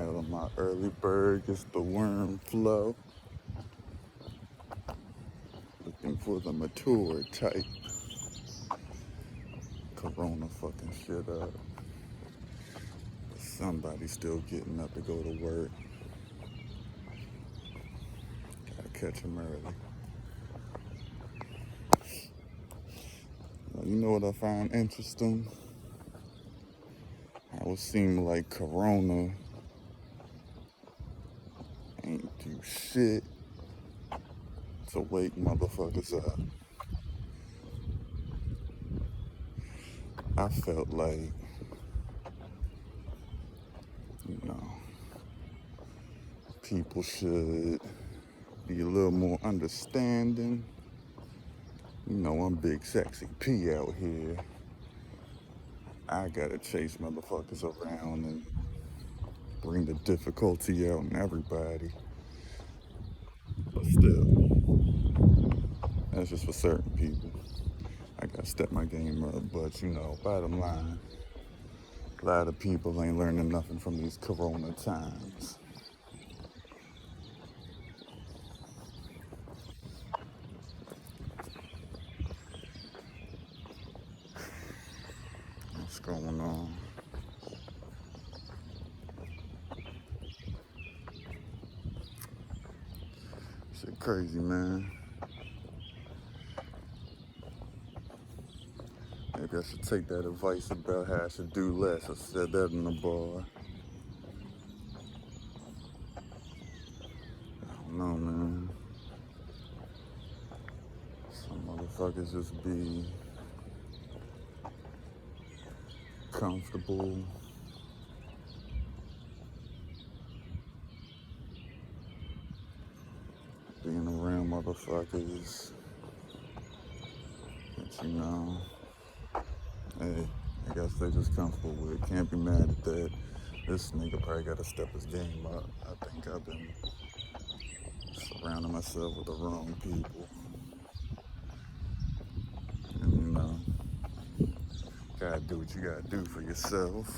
out on my early bird, it's the worm flow. Looking for the mature type. Corona fucking shit up. But somebody's still getting up to go to work. Gotta catch them early. Now, you know what I find interesting? How it seem like Corona ain't do shit to wake motherfuckers up. I felt like, you know, people should be a little more understanding. You know, I'm Big Sexy P out here. I gotta chase motherfuckers around and bring the difficulty out in everybody. But still, that's just for certain people. I gotta step my game up, but you know, bottom line, a lot of people ain't learning nothing from these Corona times. What's going on? Shit crazy, man. Maybe I should take that advice about how I should do less. I said that in the bar. I don't know, man. Some motherfuckers just be comfortable being around motherfuckers that you know, hey, I guess they just comfortable with. Can't be mad at that. This nigga probably gotta step his game up. I think I've been surrounding myself with the wrong people. And you know, gotta do what you gotta do for yourself.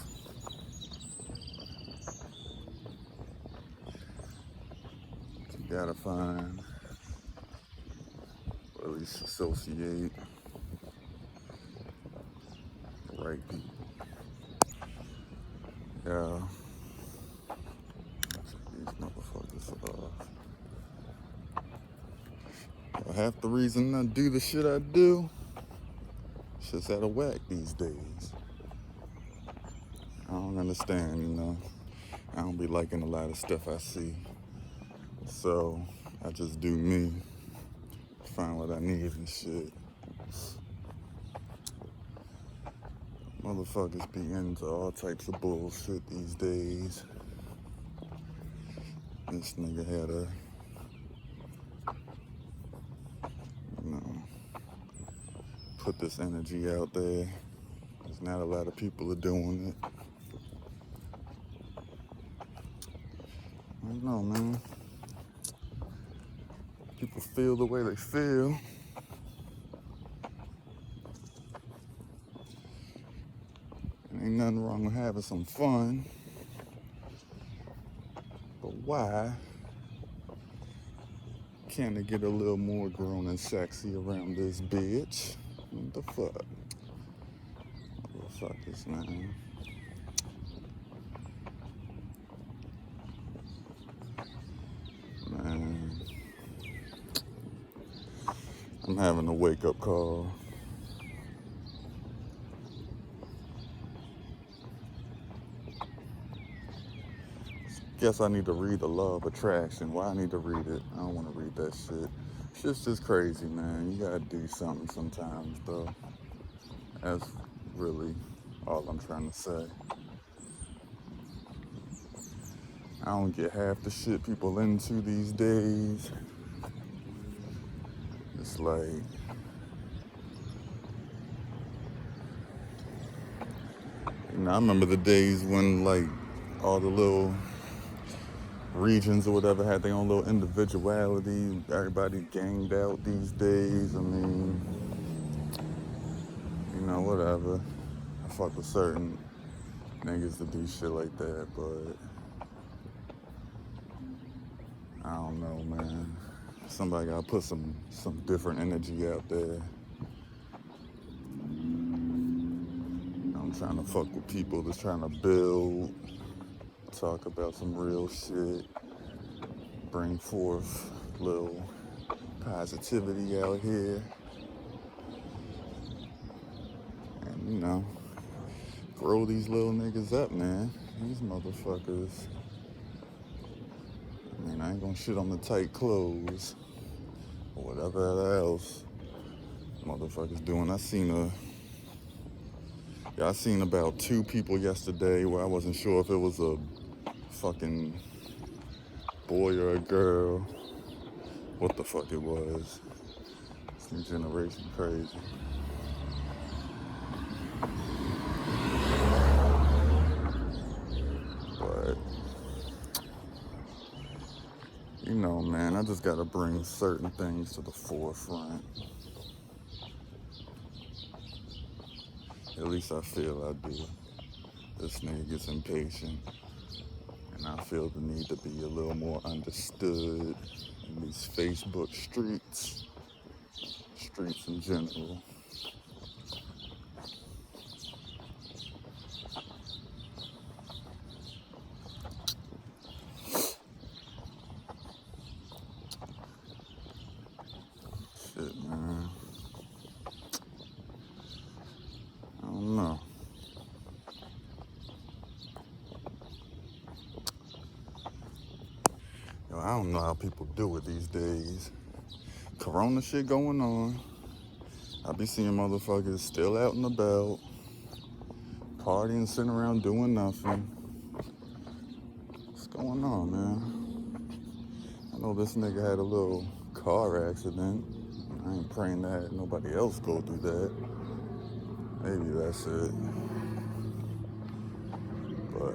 You gotta find, or at least associate the right people. Yeah. These motherfuckers off. Well, half the reason I do the shit I do, shit's out of whack these days. I don't understand, you know. I don't be liking a lot of stuff I see. So I just do me, find what I need and shit. Motherfuckers be into all types of bullshit these days. This nigga had a, you know, put this energy out there. There's not a lot of people are doing it. I don't know, man. People feel the way they feel. And ain't nothing wrong with having some fun. But why can't it get a little more grown and sexy around this bitch? What the fuck? Motherfuckers, man. Man. I'm having a wake-up call. Guess I need to read The Law of Attraction. Why I need to read it? I don't want to read that shit. Shit's just crazy, man. You gotta do something sometimes, though. That's really all I'm trying to say. I don't get half the shit people into these days. It's like, you know, I remember the days when like all the little regions or whatever had their own little individuality. Everybody ganged out these days. I mean, you know, whatever. I fuck with certain niggas to do shit like that, but I don't know, man. Somebody gotta put some different energy out there. I'm trying to fuck with people that's trying to build, talk about some real shit, bring forth little positivity out here, and grow these little niggas up, man. These motherfuckers. I mean, I ain't gonna shit on the tight clothes or whatever else motherfuckers doing. I seen about 2 people yesterday where I wasn't sure if it was a fucking boy or a girl. What the fuck it was. This new generation crazy. But, man, I just gotta bring certain things to the forefront. At least I feel I do. This nigga gets impatient, and I feel the need to be a little more understood in these Facebook streets in general. Shit, man. I don't know. Yo, I don't know how people do it these days. Corona shit going on. I be seeing motherfuckers still out and about, partying, sitting around doing nothing. What's going on, man? I know this nigga had a little car accident. I ain't praying that nobody else go through that. Maybe that's it. But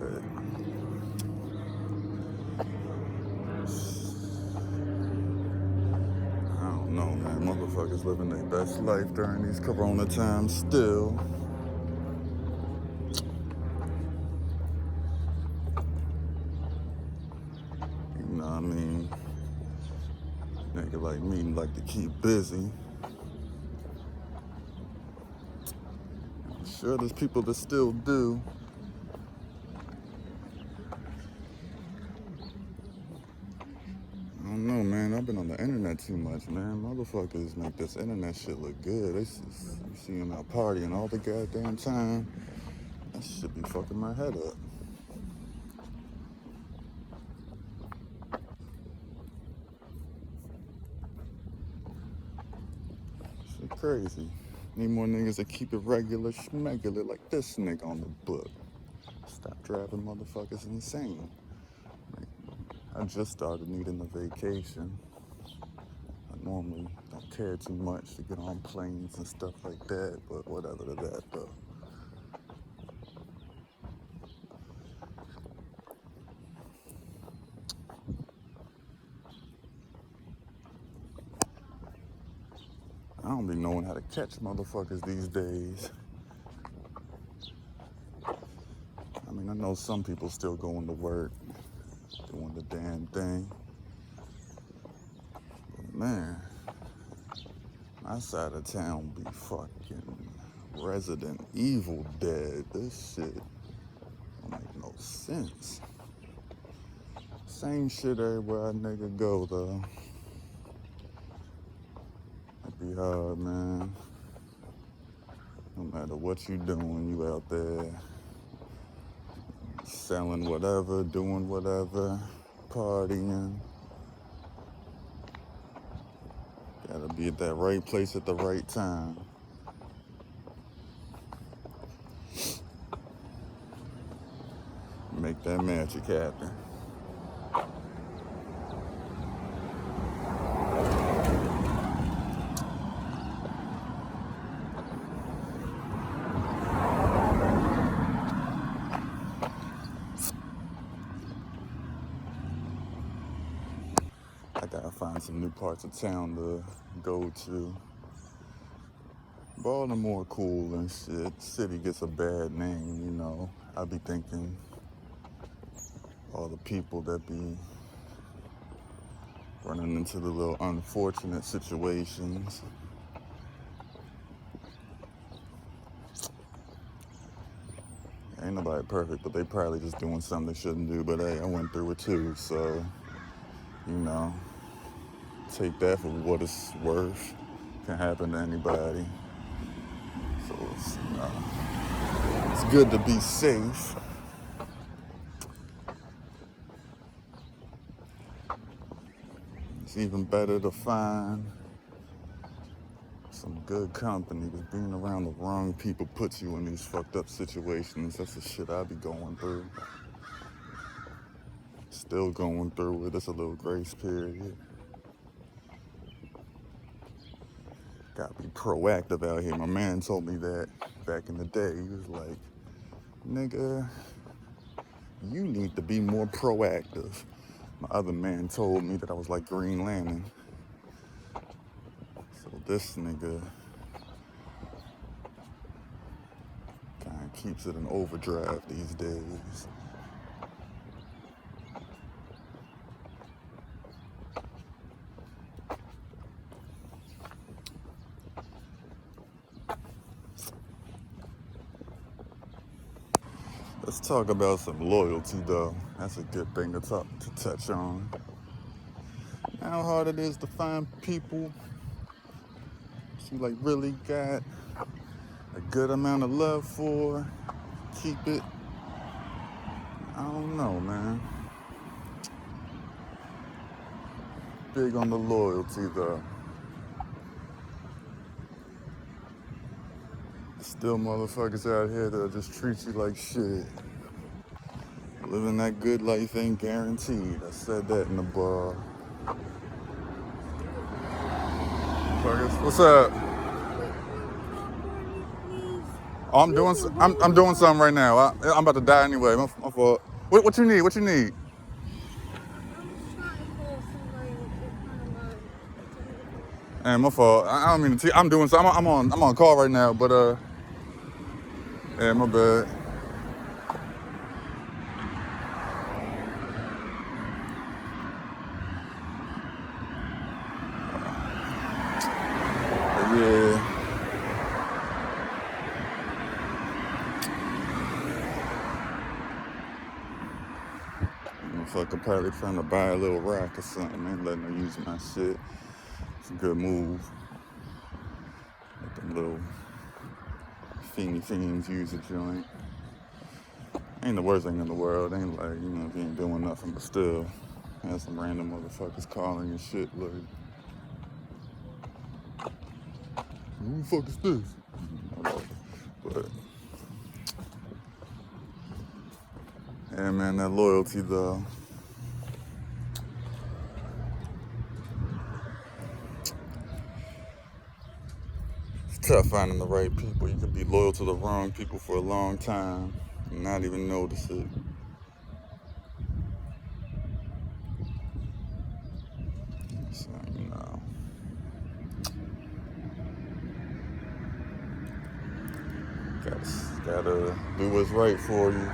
I don't know, man. Motherfuckers living their best life during these corona times still. You know what I mean? Nigga like me like to keep busy. I'm sure there's people that still do. I don't know, man. I've been on the internet too much, man. Motherfuckers make this internet shit look good. You see them out partying all the goddamn time. That shit be fucking my head up. Shit crazy. Need more niggas that keep it regular, schmegular like this nigga on the book. Stop driving motherfuckers insane. I just started needing a vacation. I normally don't care too much to get on planes and stuff like that, but whatever to that though. I don't be knowing how to catch motherfuckers these days. I mean, I know some people still going to work, doing the damn thing. But man, my side of town be fucking Resident Evil dead. This shit don't make no sense. Same shit everywhere a nigga go though. It be hard, man. No matter what you doing, you out there selling whatever, doing whatever, partying. Gotta be at that right place at the right time. Make that magic happen. I gotta find some new parts of town to go to. Baltimore cool and shit. City gets a bad name, I be thinking all the people that be running into the little unfortunate situations. Ain't nobody perfect, but they probably just doing something they shouldn't do. But hey, I went through it too, so, you know, take that for what it's worth. Can happen to anybody. So it's, it's good to be safe. It's even better to find some good company, because being around the wrong people puts you in these fucked up situations. That's the shit I be going through. Still going through it. It's a little grace period. Gotta be proactive out here. My man told me that back in the day. He was like, nigga, you need to be more proactive. My other man told me that I was like Green Lantern. So this nigga kind of keeps it in overdrive these days. Let's talk about some loyalty, though. That's a good thing to touch on. How hard it is to find people you like really got a good amount of love for. Keep it. I don't know, man. Big on the loyalty, though. Still motherfuckers out here that'll just treat you like shit. Living that good life ain't guaranteed. I said that in the bar. What's up? Oh, I'm doing something right now. I'm about to die anyway. My fault. What you need? What you need? And my fault. I don't mean to. I'm doing something. I'm on call right now, but yeah, my bad. Yeah. Motherfucker probably trying to buy a little rack or something. Ain't letting her use my shit. It's a good move. Let them little fiends use a joint. Ain't the worst thing in the world. Ain't like, if you ain't doing nothing, but still. Have some random motherfuckers calling and shit like, who the fuck is this? But yeah, man, that loyalty though. It's tough finding the right people. You can be loyal to the wrong people for a long time and not even notice it. So, gotta do what's right for you.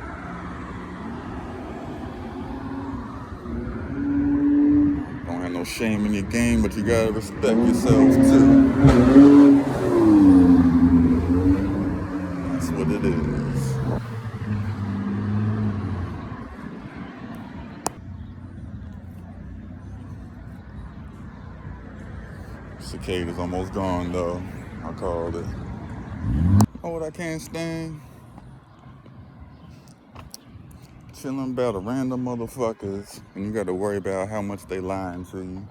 Don't have no shame in your game, but you gotta respect yourself too. That's what it is. Cicada's almost gone though. I called it. Oh, what I can't stand? Chilling about a random motherfuckers, and you got to worry about how much they lying to you.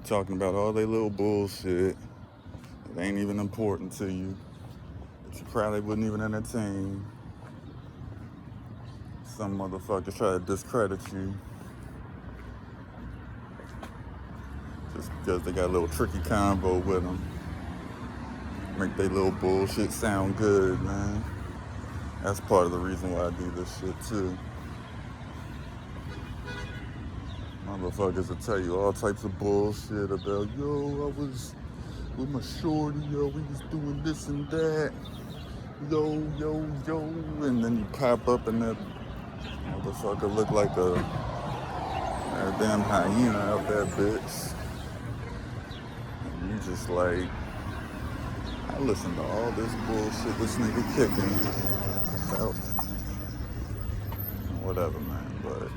Talking about all they little bullshit that ain't even important to you, that you probably wouldn't even entertain. Some motherfuckers try to discredit you just because they got a little tricky combo with them. Make their little bullshit sound good, man. That's part of the reason why I do this shit too. Motherfuckers will tell you all types of bullshit about, yo, I was with my shorty, yo, we was doing this and that, yo, and then you pop up and that motherfucker look like a damn hyena out that bitch. And you just like, I listen to all this bullshit this nigga kicking. Well, whatever, man, but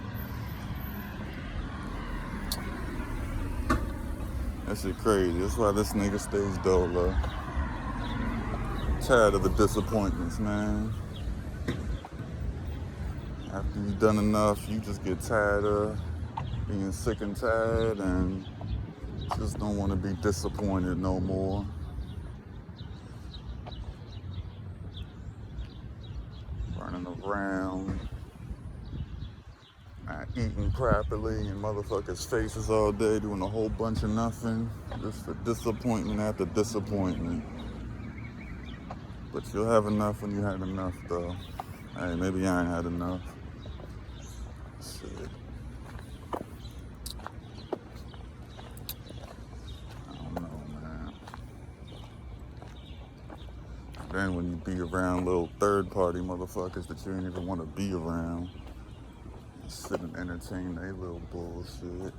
that shit crazy. That's why this nigga stays dolo. Tired of the disappointments, man. After you've done enough, you just get tired of being sick and tired and just don't want to be disappointed no more. Running around, not eating properly, and motherfuckers' faces all day doing a whole bunch of nothing just for disappointment after disappointment. But you'll have enough when you had enough, though. Hey, maybe I ain't had enough. Shit. I don't know, man. Then when you be around little third-party motherfuckers that you ain't even want to be around, sit and entertain they little bullshit.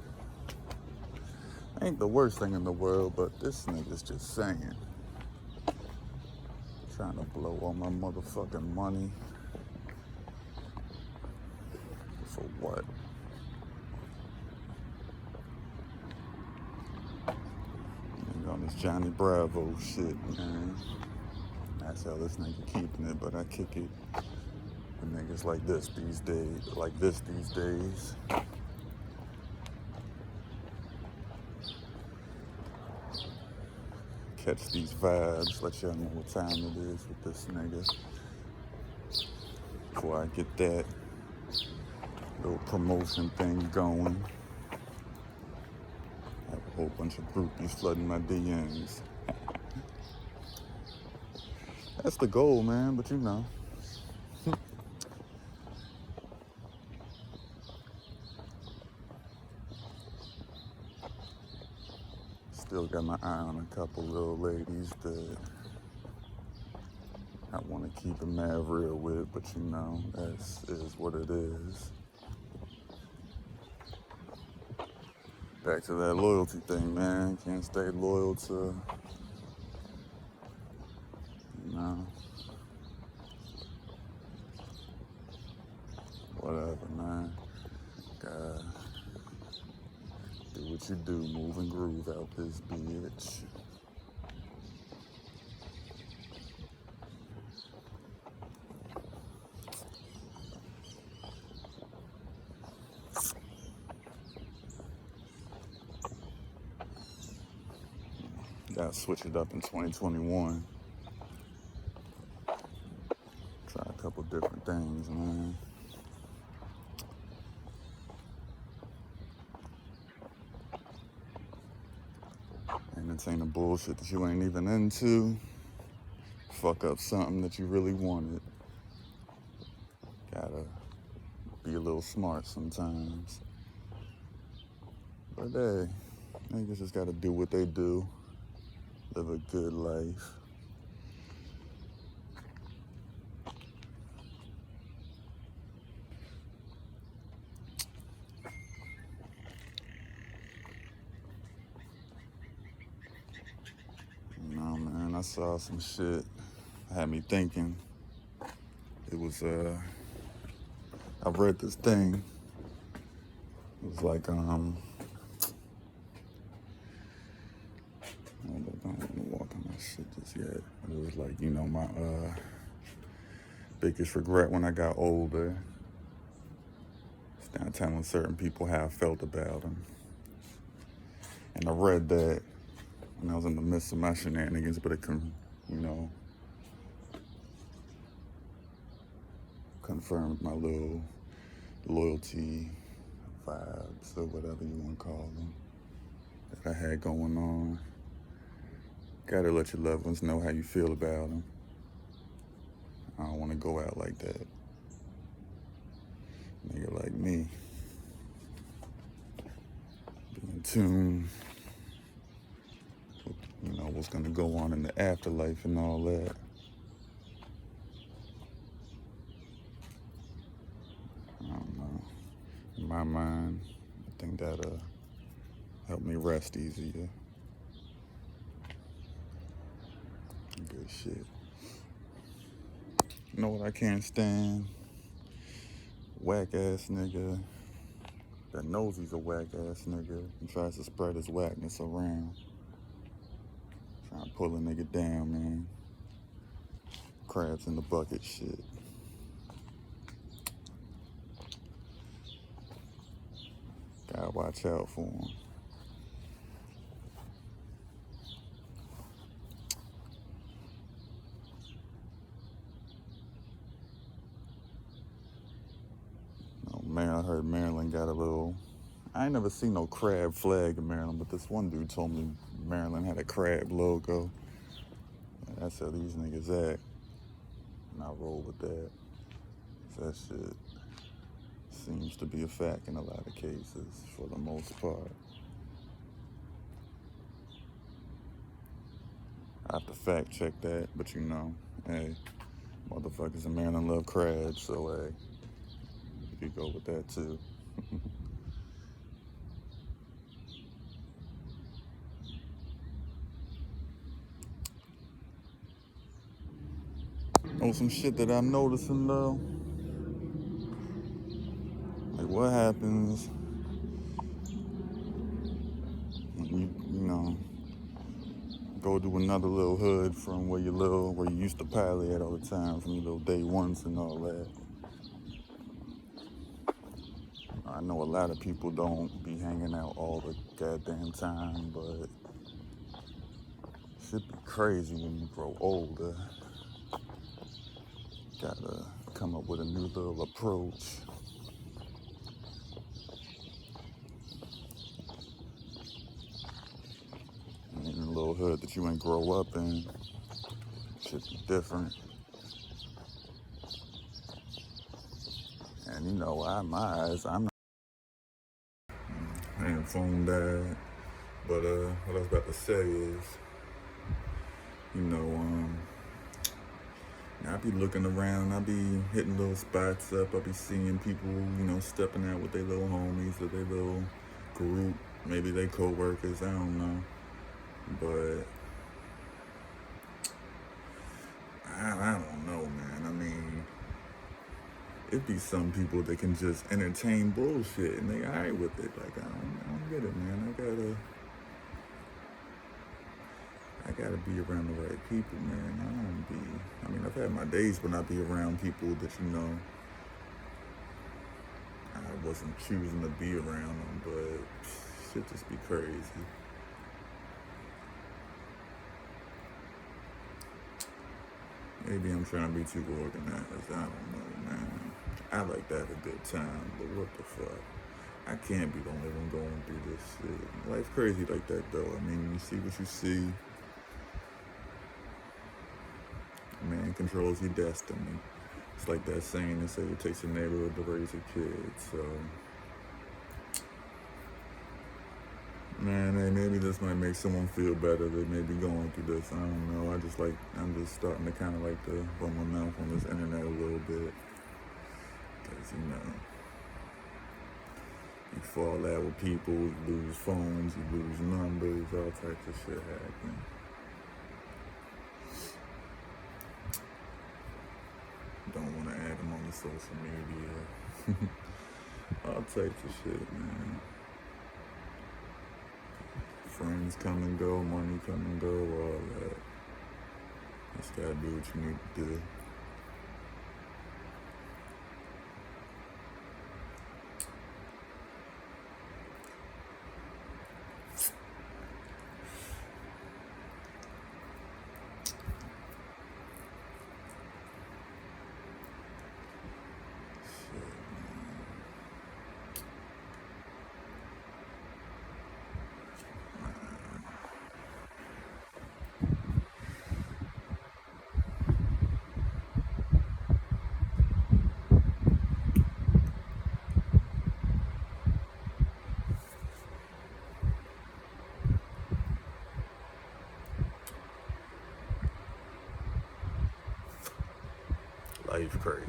Ain't the worst thing in the world, but this nigga's just saying. Trying to blow all my motherfucking money. For what? On this Johnny Bravo shit, man. That's how this nigga keeping it, but I kick it with niggas like this these days. Catch these vibes, let y'all know what time it is with this nigga. Before I get that little promotion thing going. I have a whole bunch of groupies flooding my DMs. That's the goal, man, but you know. Still got my eye on a couple little ladies that I want to keep it mad real with, but you know, that is what it is. Back to that loyalty thing, man. Can't stay loyal to, you know, whatever, man. God. Do what you do, move and groove out this bitch. Gotta switch it up in 2021. Try a couple different things, man. Entertain the bullshit that you ain't even into. Fuck up something that you really wanted. Gotta be a little smart sometimes. But hey, niggas just gotta do what they do. Live a good life. You know, man, I saw some shit. Had me thinking. It was, I read this thing. It was like, I don't want to walk on that shit just yet. It was like, you know, my biggest regret when I got older. It's down telling certain people how I felt about them. And I read that when I was in the midst of my shenanigans, but it confirmed my little loyalty vibes or whatever you want to call them that I had going on. Gotta let your loved ones know how you feel about them. I don't want to go out like that. Nigga like me. Be in tune with, you know, what's gonna go on in the afterlife and all that. I don't know. In my mind, I think that'll help me rest easier. Good shit. You know what I can't stand? Whack ass nigga that knows he's a whack ass nigga and tries to spread his whackness around. Trying to pull a nigga down, man. Crabs in the bucket shit. Gotta watch out for him. I heard Maryland got a little... I ain't never seen no crab flag in Maryland, but this one dude told me Maryland had a crab logo. And that's how these niggas act. And I roll with that. That shit seems to be a fact in a lot of cases, for the most part. I have to fact check that, but you know, hey, motherfuckers in Maryland love crabs, so hey, you could go with that too. Oh, some shit that I'm noticing though. Like, what happens when you know, go to another little hood from where you used to pilot at all the time, from your little day ones and all that. I know a lot of people don't be hanging out all the goddamn time, but it should be crazy when you grow older. Gotta come up with a new little approach. And in a little hood that you ain't grow up in, should be different. And you know, my eyes, I'm not. And phone died. But what I was about to say is, you know, I be looking around, I be hitting little spots up, I be seeing people, you know, stepping out with their little homies or their little group, maybe they co-workers, I don't know. But I don't know, man. I mean, it be some people that can just entertain bullshit and they alright with it. Like, I don't get it, man. I gotta be around the right people, man. I mean, I've had my days when I be around people that, you know, I wasn't choosing to be around them, but shit just be crazy. Maybe I'm trying to be too organized. I don't know, man. I like to have a good time, but what the fuck? I can't be the only one going through this shit. Life's crazy like that, though. I mean, you see what you see. Man controls your destiny. It's like that saying that say it takes a neighborhood to raise a kid, so... Man, hey, maybe this might make someone feel better that may be going through this. I don't know. I'm just starting to kind of like to run my mouth on this internet a little bit. Because, you know, you fall out with people, you lose phones, you lose numbers, all types of shit happen. Don't want to add them on the social media. All types of shit, man. Friends come and go, money come and go, all that. Just gotta do what you need to do. Life crazy.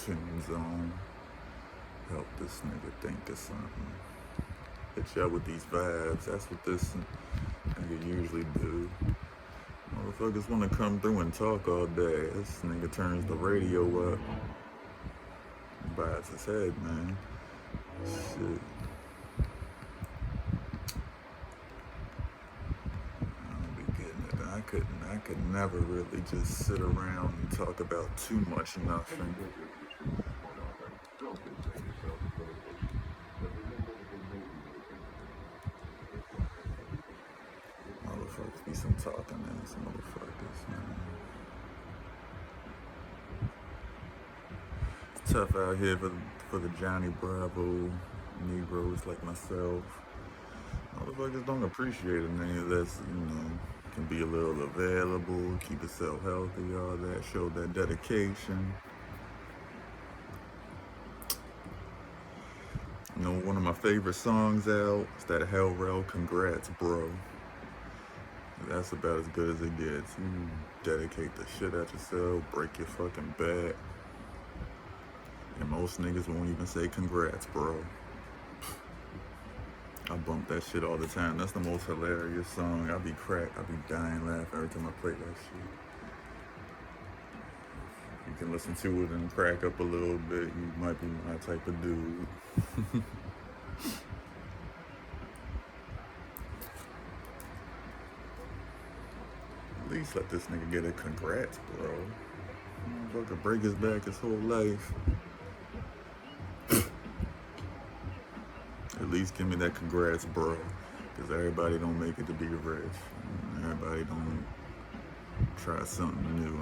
tunes on. Help this nigga think of something. Hit y'all with these vibes. That's what this nigga usually do. Motherfuckers wanna come through and talk all day. This nigga turns the radio up. Bites his head, man. Shit. I don't be getting it. I could never really just sit around and talk about too much nothing. Motherfuckers be some talking ass motherfuckers, man. It's tough out here for the Johnny Bravo Negroes like myself. Motherfuckers don't appreciate it, man. That's, can be a little available, keep yourself healthy, all that, show that dedication. One of my favorite songs out is that Hell Rell, Congrats, Bro. That's about as good as it gets. You dedicate the shit out yourself, break your fucking back. And most niggas won't even say congrats, bro. I bump that shit all the time. That's the most hilarious song. I be dying laughing every time I play that shit. You can listen to it and crack up a little bit. You might be my type of dude. At least let this nigga get a congrats, bro. Motherfucker break his back his whole life. At least give me that congrats, bro. Because everybody don't make it to be rich. Everybody don't try something new.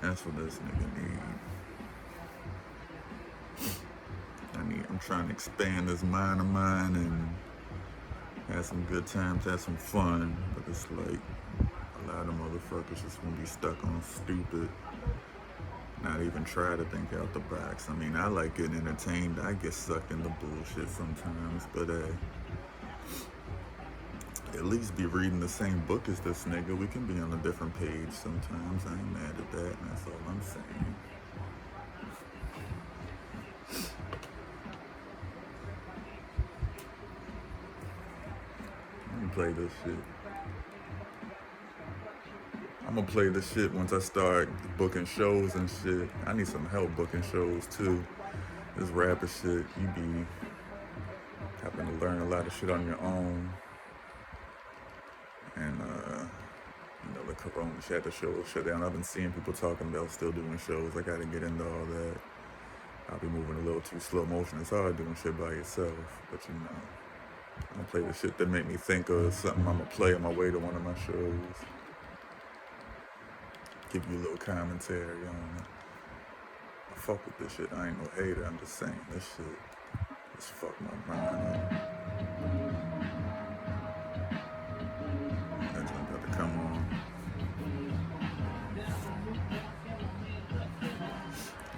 That's what this nigga need. I'm trying to expand this mind of mine and have some good times, have some fun. But it's like a lot of motherfuckers just want to be stuck on stupid. Not even try to think out the box. I mean, I like getting entertained. I get sucked into bullshit sometimes, but at least be reading the same book as this nigga. We can be on a different page sometimes. I ain't mad at that, and that's all I'm saying. Let me play this shit. I'm gonna play this shit once I start booking shows and shit. I need some help booking shows too. This rapper shit, you be having to learn a lot of shit on your own. And the corona shit, the shows shut down. I've been seeing people talking about still doing shows. I gotta get into all that. I'll be moving a little too slow motion. It's hard doing shit by yourself, but I'm gonna play the shit that make me think of something I'm gonna play on my way to one of my shows. Give you a little commentary on it. I fuck with this shit. I ain't no hater. I'm just saying this shit just fuck my mind up. That's about to come on.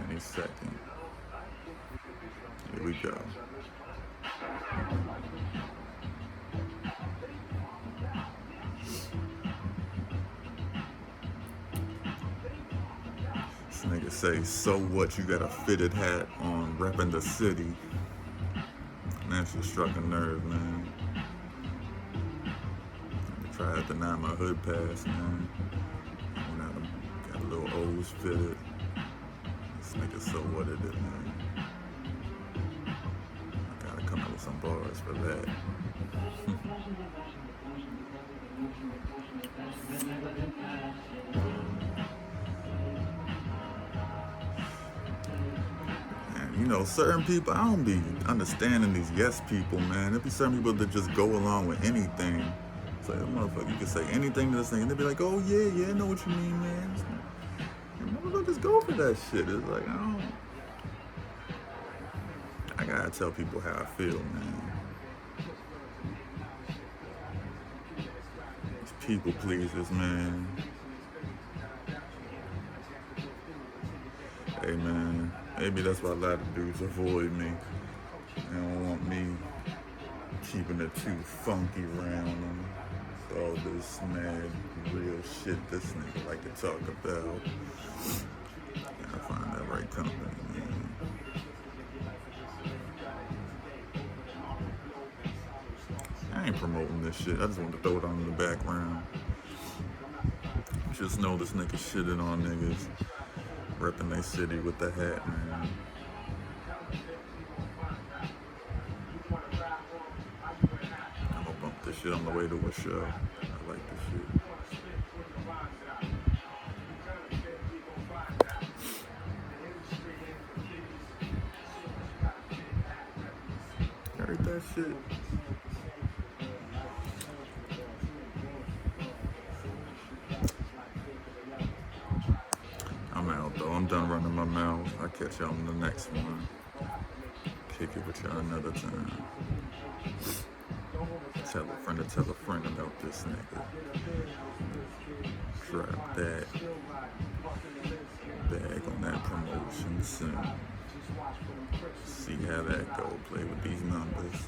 Any second. Here we go. Nigga say, so what, you got a fitted hat on, repping the city. Man, she struck a nerve, man. I tried to deny my hood pass, man. Went out and got a little O's fitted. This nigga, so what it is, man. I gotta come up with some bars for that. Certain people, I don't be understanding these yes people, man. There be certain people that just go along with anything. It's like, motherfucker, you can say anything to this thing, and they be like, oh, yeah, I know what you mean, man. Motherfuckers go for that shit. It's like, I gotta tell people how I feel, man. These people pleasers, man. Hey, man. Maybe that's why a lot of dudes avoid me. They don't want me keeping it too funky around them. All this mad real shit this nigga like to talk about. right company, man. I ain't promoting this shit. I just want to throw it on in the background. Just know this nigga shitting on niggas, repping they city with the hat, man. I'm gonna bump this shit on the way to a show. I like this shit. Heard that shit. I'm out though. I'm done running my mouth. I'll catch y'all in the next one. Kick it with y'all another time. Tell a friend about this nigga. Drop that bag on that promotion soon. See how that go. Play with these numbers.